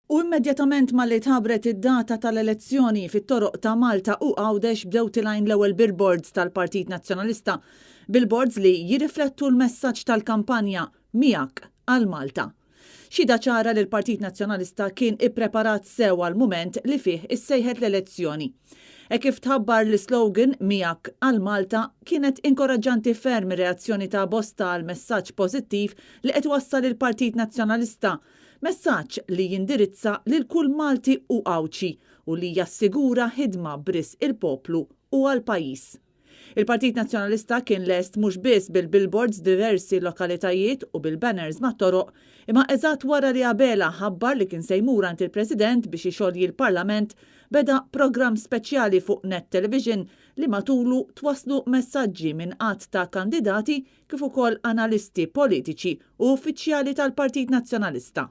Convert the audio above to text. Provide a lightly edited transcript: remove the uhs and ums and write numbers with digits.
U immedjatament malli tħabbret id-data tal-elezzjoni fit-toroq ta' Malta u Għawdex bdew tilajn l-ewwel billboards tal-Partit Nazzjonalista, billboards li jirriflettu l-messaġġ tal-kampanja miegħek għal Malta. Xida ċara li l-Partit Nazzjonalista kien ippreparat sew għal mument li fih issejħet l-elezzjoni. Kif tħabbar l-slogan miegħek għal Malta kienet inkoraġġanti ferm ir-reazzjoni ta' bosta għal messaġġ pożittiv li qed wassal il-Partit Nazzjonalista. Messaġġ li jindirizza lil kull Malti u Għawċi u li jassigura ħidma bris il-poplu u għal-pajjiż. Il-Partit Nazzjonalista kien lest mhux biss bil-billboards diversi lokalitajiet u bil-banners mat-toroq, imma eżatt wara li Abela ħabbar li kien se jmur għand il-President biex ixolli l-Parlament beda programm speċjali fuq Net Television li matulu twaslu messaġġi minn qatt ta' kandidati kif ukoll analisti politiċi u uffiċjali tal-Partit Nazzjonalista.